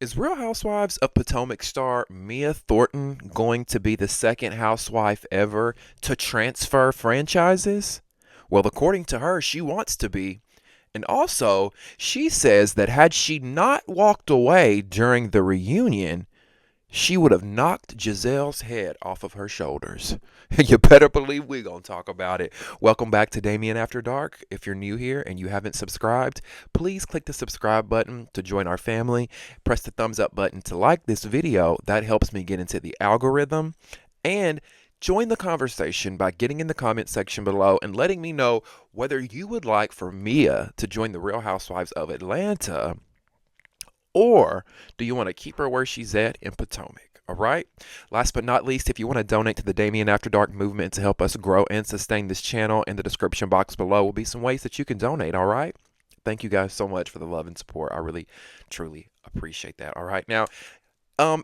Is Real Housewives of Potomac star Mia Thornton going to be the second housewife ever to transfer franchises? Well, according to her, she wants to be. And also, she says that had she not walked away during the reunion, she would have knocked Giselle's head off of her shoulders. You better believe we're going to talk about it. Welcome back to Damien After Dark. If you're new here and you haven't subscribed, please click the subscribe button to join our family. Press the thumbs up button to like this video. That helps me get into the algorithm. And join the conversation by getting in the comment section below and letting me know whether you would like for Mia to join the Real Housewives of Atlanta, or do you want to keep her where she's at in Potomac? All right. Last but not least, if you want to donate to the Damien After Dark movement to help us grow and sustain this channel, in the description box below will be some ways that you can donate. All right. Thank you guys so much for the love and support. I really, truly appreciate that. All right. Now,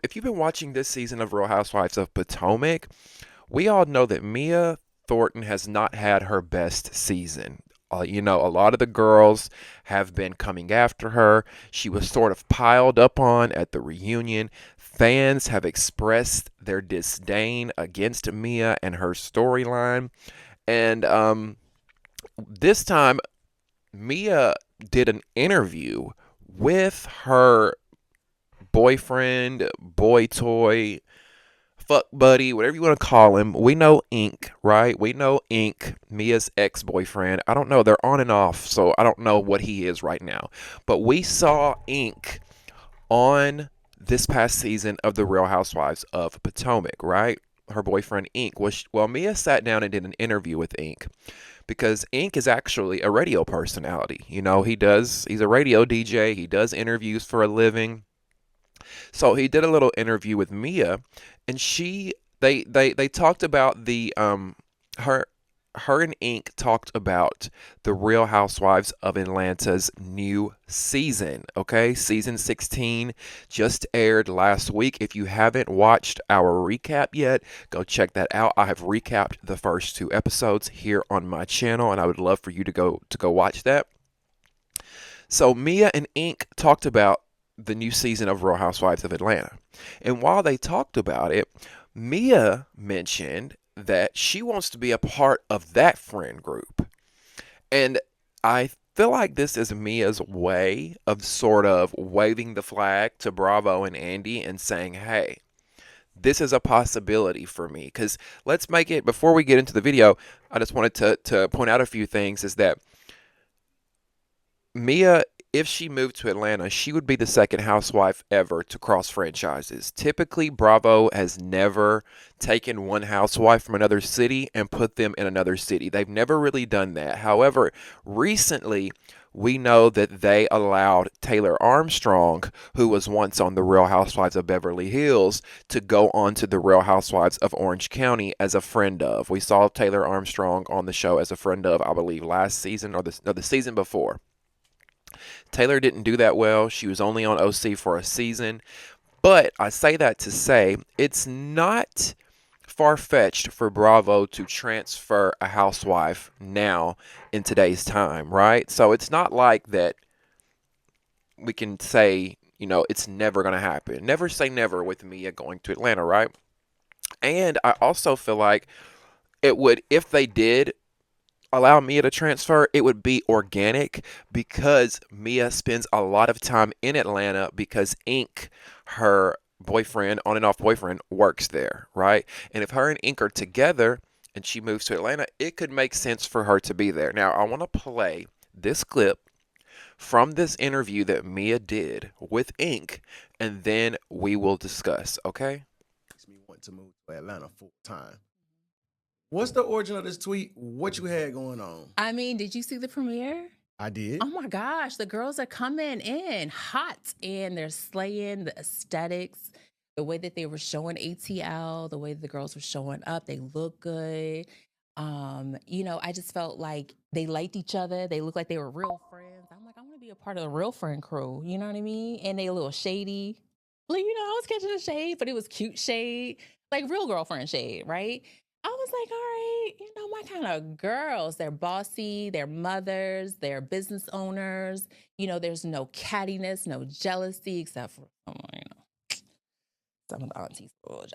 if you've been watching this season of Real Housewives of Potomac, we all know that Mia Thornton has not had her best season. A lot of the girls have been coming after her. She was sort of piled up on at the reunion. Fans have expressed their disdain against Mia and her storyline. And this time, Mia did an interview with her boyfriend, boy toy, fuck buddy, whatever you want to call him. We know Ink, right? We know Ink, Mia's ex-boyfriend. I don't know, they're on and off, so I don't know what he is right now. But we saw Ink on this past season of The Real Housewives of Potomac, right? Her boyfriend Ink was, well, Mia sat down and did an interview with Ink because Ink is actually a radio personality. He's a radio DJ. He does interviews for a living. So he did a little interview with Mia, and they talked about her and Ink talked about the Real Housewives of Atlanta's new season. Okay, season 16 just aired last week. If you haven't watched our recap yet, go check that out. I have recapped the first two episodes here on my channel, and I would love for you to go watch that. So Mia and Ink talked about the new season of Real Housewives of Atlanta. And while they talked about it, Mia mentioned that she wants to be a part of that friend group. And I feel like this is Mia's way of sort of waving the flag to Bravo and Andy and saying, hey, this is a possibility for me. Because let's make it, before we get into the video, I just wanted to point out a few things, is that Mia, if she moved to Atlanta, she would be the second housewife ever to cross franchises. Typically, Bravo has never taken one housewife from another city and put them in another city. They've never really done that. However, recently, we know that they allowed Taylor Armstrong, who was once on the Real Housewives of Beverly Hills, to go on to the Real Housewives of Orange County as a friend of. We saw Taylor Armstrong on the show as a friend of, I believe, last season or the season before. Taylor didn't do that well. She was only on OC for a season. But I say that to say it's not far-fetched for Bravo to transfer a housewife now in today's time, right? So it's not like that we can say, it's never going to happen. Never say never with Mia going to Atlanta, right? And I also feel like it would, if they did allow Mia to transfer, it would be organic because Mia spends a lot of time in Atlanta because Ink, her boyfriend, on and off boyfriend, works there, right? And if her and Ink are together and she moves to Atlanta, it could make sense for her to be there. Now, I want to play this clip from this interview that Mia did with Ink, and then we will discuss, okay? Makes me want to move to Atlanta full time. What's the origin of this tweet? What you had going on? I mean, did you see the premiere? I did. Oh my gosh, the girls are coming in hot and they're slaying the aesthetics, the way that they were showing ATL, the way the girls were showing up, they look good. I just felt like they liked each other. They looked like they were real friends. I'm like, I want to be a part of the real friend crew. You know what I mean? And they a little shady. Like, I was catching the shade, but it was cute shade, like real girlfriend shade, right? I was like, all right, my kind of girls. They're bossy, they're mothers, they're business owners. There's no cattiness, no jealousy, except for some of the aunties.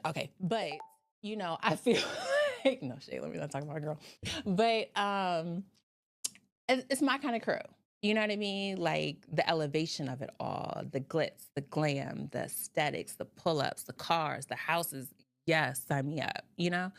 Okay, but you know, I feel like no shade. Let me not talk about a girl, but it's my kind of crew. You know what I mean? Like the elevation of it all, the glitz, the glam, the aesthetics, the pull-ups, the cars, the houses. Yes, sign me up. You know,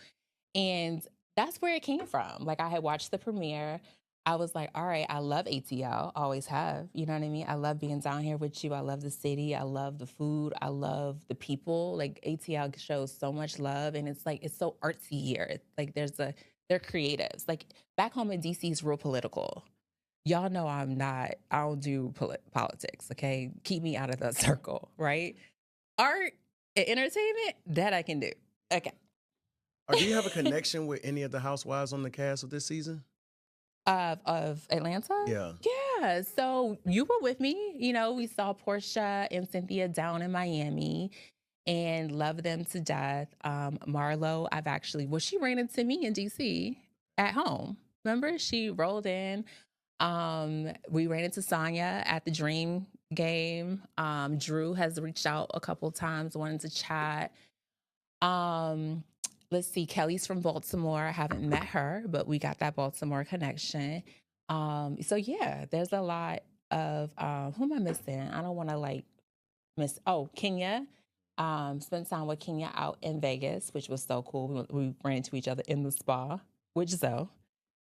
and that's where it came from. Like I had watched the premiere. I was like, all right, I love ATL, always have. You know what I mean? I love being down here with you. I love the city. I love the food. I love the people. Like ATL shows so much love, and it's like it's so artsy here. It's like they're creatives. Like back home in DC is real political. Y'all know I'm not. I don't do politics. Okay, keep me out of that circle. Right? Art and entertainment that I can do. Okay. Or do you have a connection with any of the housewives on the cast of this season? Of Atlanta? Yeah. Yeah. So you were with me. You know, we saw Portia and Cynthia down in Miami and love them to death. Marlo, she ran into me in DC at home. Remember? She rolled in. We ran into Sonya at the Dream game. Drew has reached out a couple times, wanted to chat. Let's see, Kelly's from Baltimore. I haven't met her, but we got that Baltimore connection. So yeah, there's a lot of who am I missing? I don't want to like miss. Oh, Kenya. Spent time with Kenya out in Vegas, which was so cool. We ran into each other in the spa, which so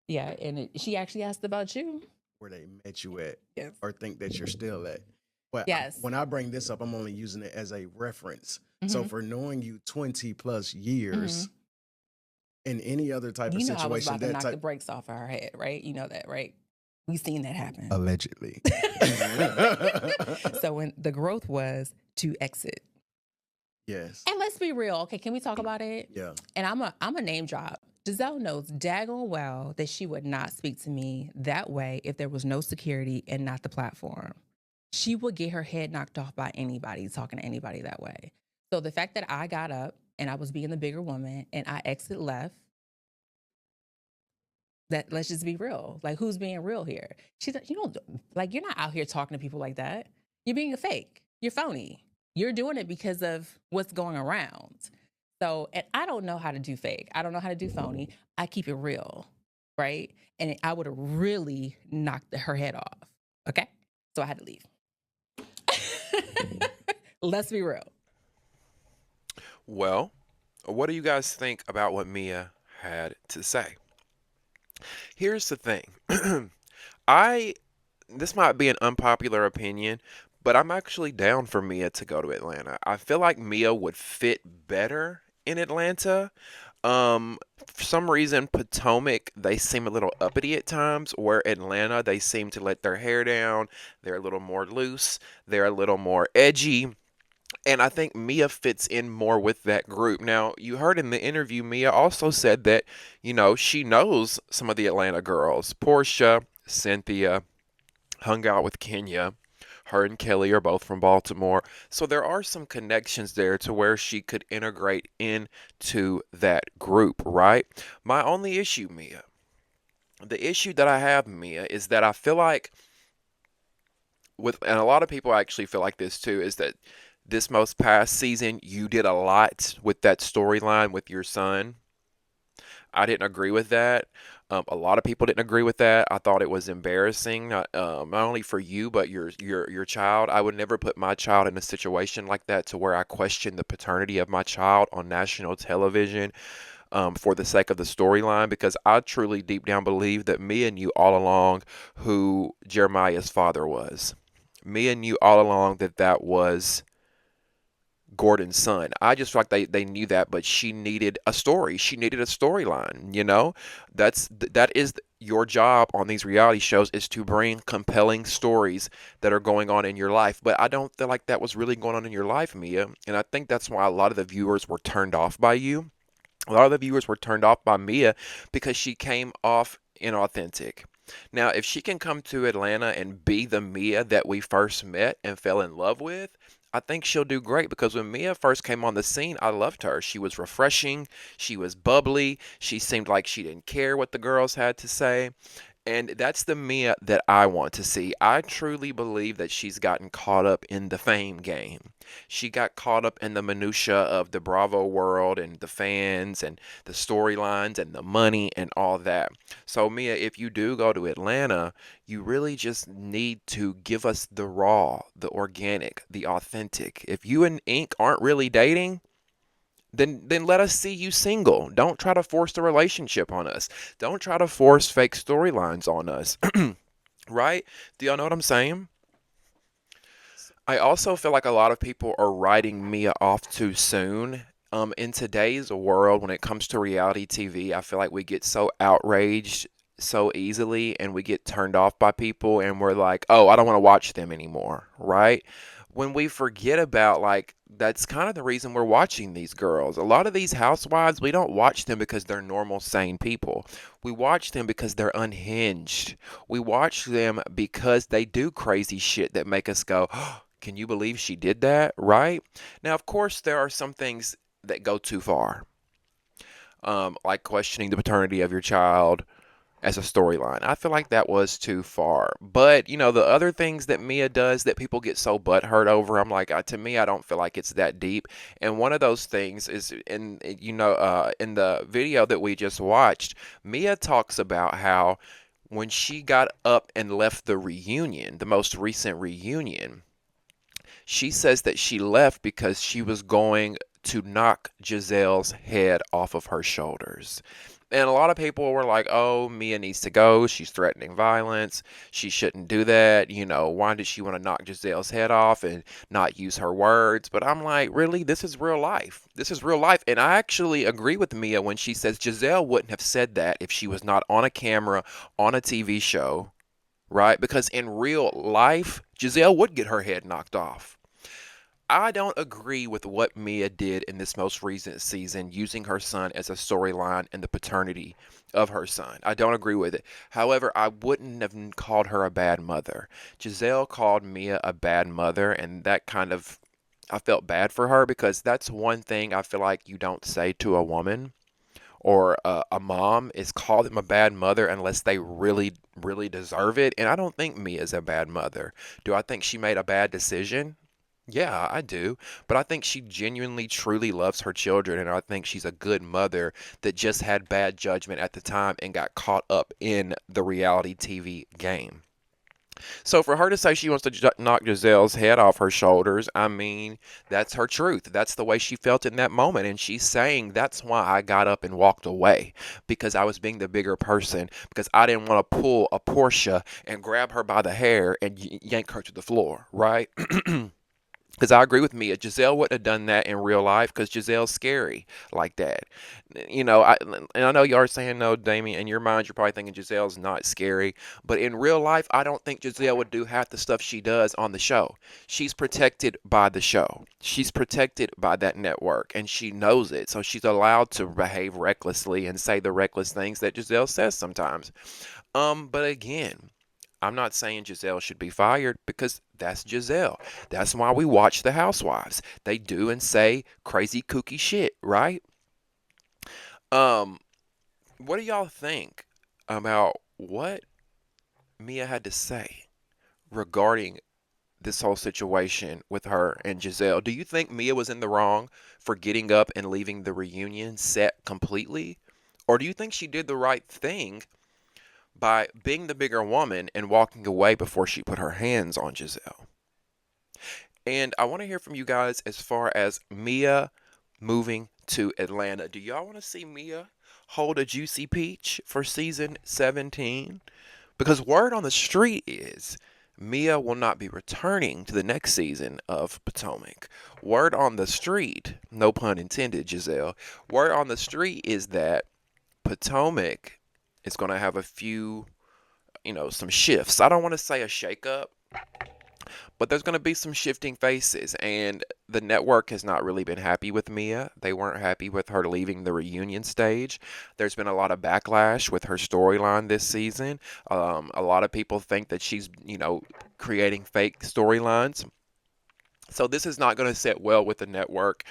yeah, and she actually asked about you. Where they met you at, Yes. or think that you're still at. But Yes. when I bring this up, I'm only using it as a reference. So for knowing you 20 plus years in any other type You of know I was situation, about to that knock the type brekes off of her head, right? You know that, right? We seen that happen. allegedly. So when the growth was to exit. Yes. And let's be real, okay? Can we talk about it? Yeah. And I'm a name drop. Giselle knows daggone well that she would not speak to me that way if there was no security and not the platform. She would get her head knocked off by anybody talking to anybody that way. So the fact that I got up and I was being the bigger woman and I exit left, that let's just be real. Like, who's being real here? She's like, you're not out here talking to people like that. You're being a fake. You're phony. You're doing it because of what's going around. So, and I don't know how to do fake. I don't know how to do phony. I keep it real, right? And I would have really knocked her head off. Okay? So I had to leave. Let's be real. Well, what do you guys think about what Mia had to say? Here's the thing. This might be an unpopular opinion, but I'm actually down for Mia to go to Atlanta. I feel like Mia would fit better in Atlanta. For some reason, Potomac, they seem a little uppity at times, where Atlanta, they seem to let their hair down. They're a little more loose. They're a little more edgy. And I think Mia fits in more with that group. Now, you heard in the interview, Mia also said that, she knows some of the Atlanta girls. Portia, Cynthia, hung out with Kenya. Her and Kelly are both from Baltimore. So there are some connections there to where she could integrate into that group, right? My only issue, Mia, the issue that I have, Mia, is that I feel like and a lot of people actually feel like this too, is that this most past season, you did a lot with that storyline with your son. I didn't agree with that. A lot of people didn't agree with that. I thought it was embarrassing, not only for you, but your child. I would never put my child in a situation like that to where I question the paternity of my child on national television for the sake of the storyline, because I truly deep down believe that Mia knew all along who Jeremiah's father was. Mia knew all along that was Gordon's son. I just feel like they knew that, but she needed a story. She needed a storyline, That is your job on these reality shows, is to bring compelling stories that are going on in your life. But I don't feel like that was really going on in your life, Mia. And I think that's why a lot of the viewers were turned off by you. A lot of the viewers were turned off by Mia because she came off inauthentic. Now, if she can come to Atlanta and be the Mia that we first met and fell in love with, I think she'll do great, because when Mia first came on the scene, I loved her. She was refreshing. She was bubbly. She seemed like she didn't care what the girls had to say. And that's the Mia that I want to see. I truly believe that she's gotten caught up in the fame game. She got caught up in the minutia of the Bravo world and the fans and the storylines and the money and all that. So Mia, if you do go to Atlanta, you really just need to give us the raw, the organic, the authentic. If you and Ink aren't really dating, then let us see you single. Don't try to force the relationship on us. Don't try to force fake storylines on us. Right? Do y'all know what I'm saying? I also feel like a lot of people are writing Mia off too soon. In today's world, when it comes to reality TV, I feel like we get so outraged so easily and we get turned off by people and we're like, oh, I don't want to watch them anymore, right? When we forget about, like, that's kind of the reason we're watching these girls. A lot of these housewives, we don't watch them because they're normal, sane people. We watch them because they're unhinged. We watch them because they do crazy shit that make us go, can you believe she did that? Right? Now, of course, there are some things that go too far, like questioning the paternity of your child as a storyline. I feel like that was too far. But, the other things that Mia does that people get so butthurt over, I'm like, to me, I don't feel like it's that deep. And one of those things is in the video that we just watched, Mia talks about how when she got up and left the reunion, the most recent reunion, she says that she left because she was going to knock Giselle's head off of her shoulders. And a lot of people were like, oh, Mia needs to go. She's threatening violence. She shouldn't do that. Why did she want to knock Giselle's head off and not use her words? But I'm like, really? This is real life. This is real life. And I actually agree with Mia when she says Giselle wouldn't have said that if she was not on a camera, on a TV show, right? Because in real life, Giselle would get her head knocked off. I don't agree with what Mia did in this most recent season, using her son as a storyline and the paternity of her son. I don't agree with it. However, I wouldn't have called her a bad mother. Giselle called Mia a bad mother, and that kind of, I felt bad for her because that's one thing I feel like you don't say to a woman or a mom is call them a bad mother unless they really, really deserve it. And I don't think Mia's a bad mother. Do I think she made a bad decision? Yeah, I do. But I think she genuinely, truly loves her children. And I think she's a good mother that just had bad judgment at the time and got caught up in the reality TV game. So for her to say she wants to knock Giselle's head off her shoulders, I mean, that's her truth. That's the way she felt in that moment. And she's saying that's why I got up and walked away, because I was being the bigger person, because I didn't want to pull a Portia and grab her by the hair and yank her to the floor, right? Because I agree with Mia. Giselle wouldn't have done that in real life because Giselle's scary like that. And I know you are saying, no, Damien, in your mind, you're probably thinking Giselle's not scary. But in real life, I don't think Giselle would do half the stuff she does on the show. She's protected by the show. She's protected by that network, and she knows it. So she's allowed to behave recklessly and say the reckless things that Giselle says sometimes. But again, I'm not saying Giselle should be fired because that's Giselle. That's why we watch the Housewives. They do and say crazy kooky shit, right? Um, what do y'all think about what Mia had to say regarding this whole situation with her and Giselle? Do you think Mia was in the wrong for getting up and leaving the reunion set completely? Or do you think she did the right thing by being the bigger woman and walking away before she put her hands on Giselle? And I want to hear from you guys as far as Mia moving to Atlanta. Do y'all want to see Mia hold a juicy peach for season 17? Because word on the street is Mia will not be returning to the next season of Potomac. Word on the street, no pun intended, Giselle. Word on the street is that Potomac is going to have a few, some shifts. I don't want to say a shakeup, but there's going to be some shifting faces, and the network has not really been happy with Mia. They weren't happy with her leaving the reunion stage. There's been a lot of backlash with her storyline this season. A lot of people think that she's, creating fake storylines. So this is not going to sit well with the network.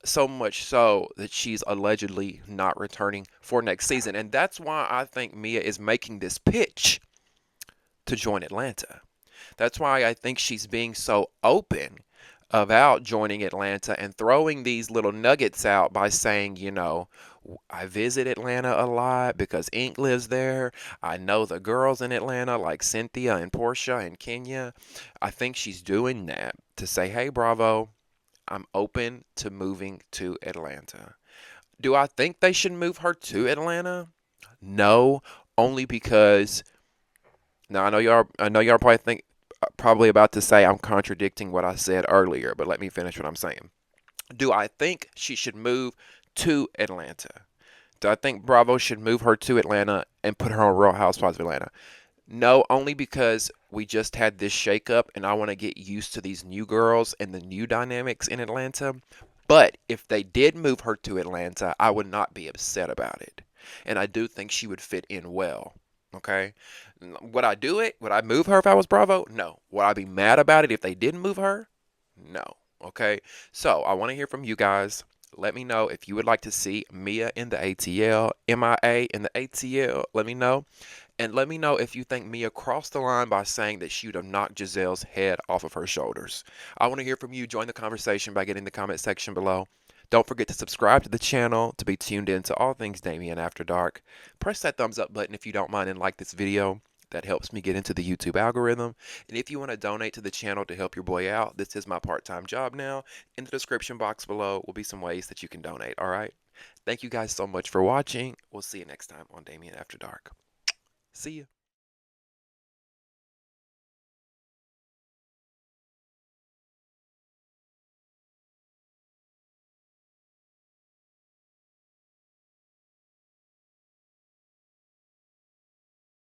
So much so that she's allegedly not returning for next season. And that's why I think Mia is making this pitch to join Atlanta. That's why I think she's being so open about joining Atlanta and throwing these little nuggets out by saying, you know, I visit Atlanta a lot because Ink lives there. I know the girls in Atlanta like Cynthia and Portia and Kenya. I think she's doing that to say, hey, Bravo, I'm open to moving to Atlanta. Do I think they should move her to Atlanta? No, only because now I know y'all probably about to say I'm contradicting what I said earlier, but let me finish what I'm saying. Do I think she should move to Atlanta? Do I think Bravo should move her to Atlanta and put her on Real Housewives of Atlanta? No, only because we just had this shakeup and I want to get used to these new girls and the new dynamics in Atlanta. But if they did move her to Atlanta, I would not be upset about it. And I do think she would fit in well. Okay? Would I do it? Would I move her if I was Bravo? No. Would I be mad about it if they didn't move her? No. Okay? So I want to hear from you guys. Let me know if you would like to see Mia in the ATL, MIA in the ATL. Let me know. And let me know if you think Mia crossed the line by saying that she would have knocked Giselle's head off of her shoulders. I want to hear from you. Join the conversation by getting the comment section below. Don't forget to subscribe to the channel to be tuned in to all things Damien After Dark. Press that thumbs up button if you don't mind and like this video. That helps me get into the YouTube algorithm. And if you want to donate to the channel to help your boy out, this is my part-time job now. In the description box below will be some ways that you can donate, all right? Thank you guys so much for watching. We'll see you next time on Damien After Dark. See ya.